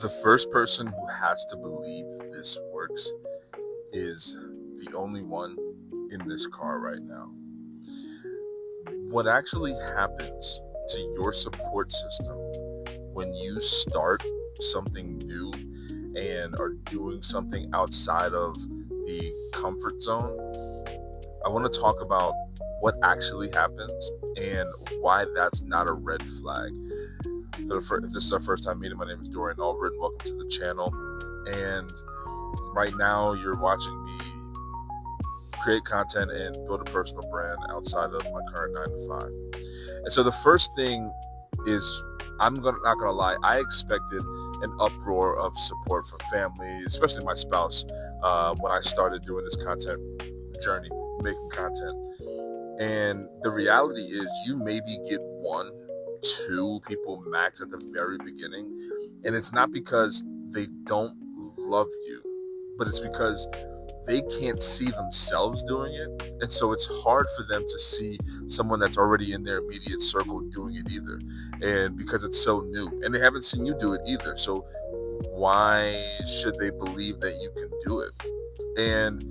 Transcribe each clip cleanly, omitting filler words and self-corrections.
The first person who has to believe this works is the only one in this car right now. What actually happens to your support system when you start something new and are doing something outside of the comfort zone? I want to talk about what actually happens and why that's not a red flag. If this is our first time meeting, my name is Dorian Albert. Welcome to the channel. And right now you're watching me create content and build a personal brand outside of my current 9 to 5. And so the first thing is, not gonna lie, I expected an uproar of support from family, especially my spouse, when I started doing this content journey, making content. And the reality is, you maybe get 1, 2 people max at the very beginning, and it's not because they don't love you, but it's because they can't see themselves doing it, and so it's hard for them to see someone that's already in their immediate circle doing it either, and because it's so new, and they haven't seen you do it either, so why should they believe that you can do it? And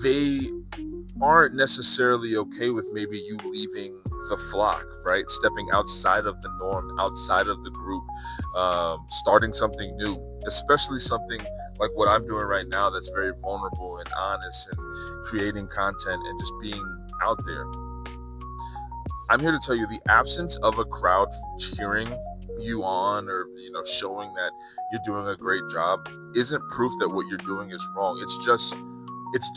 they aren't necessarily okay with maybe you leaving the flock, right? Stepping outside of the norm, outside of the group, starting something new, especially something like what I'm doing right now that's very vulnerable and honest, and creating content and just being out there. I'm here to tell you, the absence of a crowd cheering you on, or showing that you're doing a great job, isn't proof that what you're doing is wrong. It's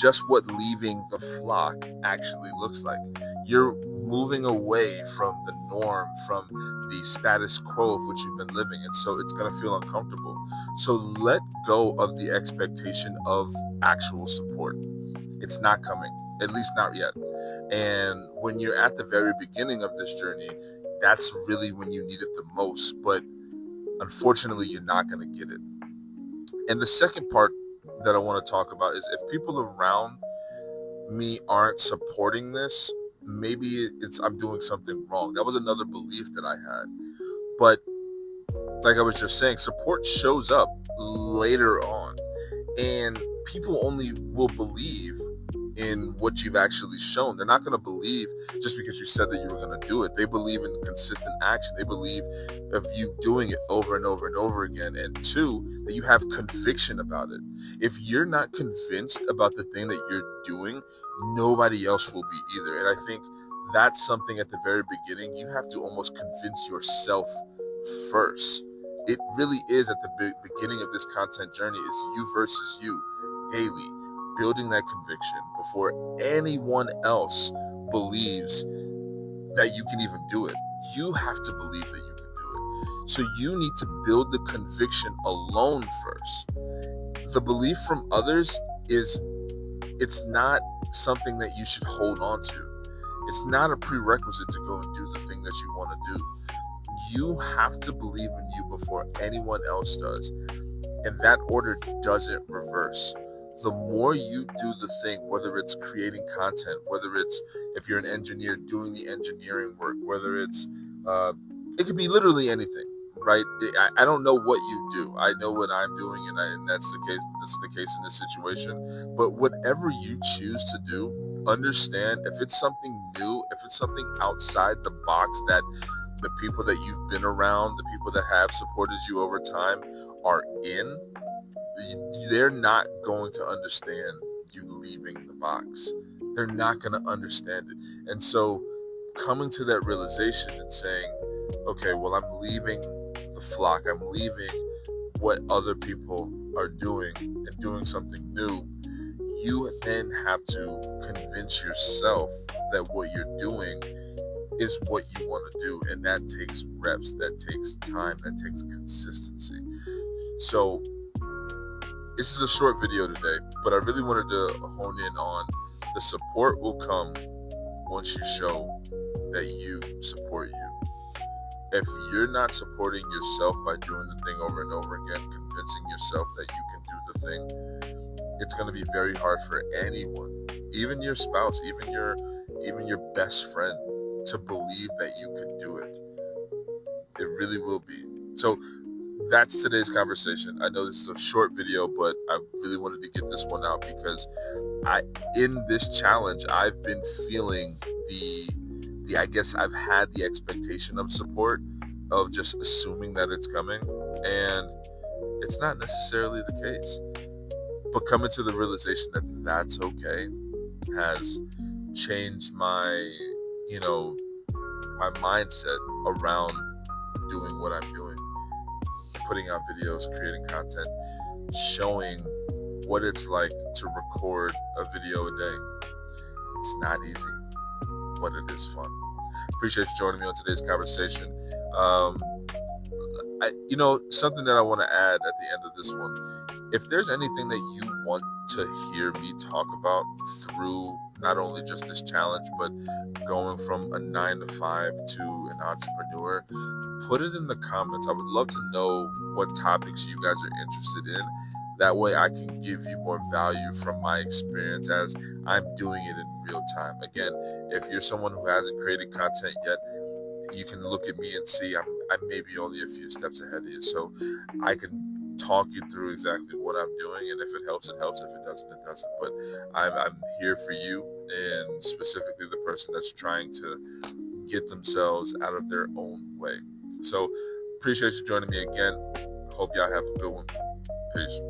just what leaving the flock actually looks like. You're moving away from the norm, from the status quo of which you've been living, and so it's going to feel uncomfortable. So let go of the expectation of actual support. It's not coming, at least not yet. And when you're at the very beginning of this journey, that's really when you need it the most. But unfortunately, you're not going to get it. And the second part that I want to talk about is, if people around me aren't supporting this, maybe I'm doing something wrong. That was another belief that I had. But like I was just saying, support shows up later on, and people only will believe in what you've actually shown. They're not going to believe just because you said that you were going to do it. They believe in consistent action. They believe of you doing it over and over and over again. And 2, that you have conviction about it. If you're not convinced about the thing that you're doing, nobody else will be either. And I think that's something at the very beginning you have to almost convince yourself first. It really is at the beginning of this content journey. It's you versus you daily, building that conviction before anyone else believes that you can even do it. You have to believe that you can do it. So you need to build the conviction alone first. The belief from others it's not something that you should hold on to. It's not a prerequisite to go and do the thing that you want to do. You have to believe in you before anyone else does. And that order doesn't reverse. The more you do the thing, whether it's creating content, whether it's, if you're an engineer, doing the engineering work, whether it's, it could be literally anything, right? I don't know what you do. I know what I'm doing, and that's the case. That's the case in this situation. But whatever you choose to do, understand, if it's something new, if it's something outside the box that the people that you've been around, the people that have supported you over time are in, they're not going to understand you leaving the box. They're not going to understand it. And so coming to that realization and saying, okay, well, I'm leaving the flock. I'm leaving what other people are doing and doing something new. You then have to convince yourself that what you're doing is what you want to do. And that takes reps, that takes time, that takes consistency. So this is a short video today, but I really wanted to hone in on the support will come once you show that you support you. If you're not supporting yourself by doing the thing over and over again, convincing yourself that you can do the thing, it's going to be very hard for anyone, even your spouse, even your best friend, to believe that you can do it. It really will be. So that's today's conversation. I know this is a short video, but I really wanted to get this one out because in this challenge, I've been feeling the I guess I've had the expectation of support, of just assuming that it's coming, and it's not necessarily the case. But coming to the realization that that's okay has changed my, my mindset around doing what I'm doing, putting out videos, creating content, showing what it's like to record a video a day. It's not easy, but it is fun. Appreciate you joining me on today's conversation. Something that I want to add at the end of this one, if there's anything that you want to hear me talk about through not only just this challenge, but going from a 9 to 5 to an entrepreneur, put it in the comments. I would love to know what topics you guys are interested in. That way I can give you more value from my experience as I'm doing it in real time. Again, if you're someone who hasn't created content yet, you can look at me and see I'm maybe only a few steps ahead of you. So I can talk you through exactly what I'm doing, and if it helps, it helps. If it doesn't, it doesn't. But I'm here for you, and specifically the person that's trying to get themselves out of their own way. So appreciate you joining me again. Hope y'all have a good one. Peace.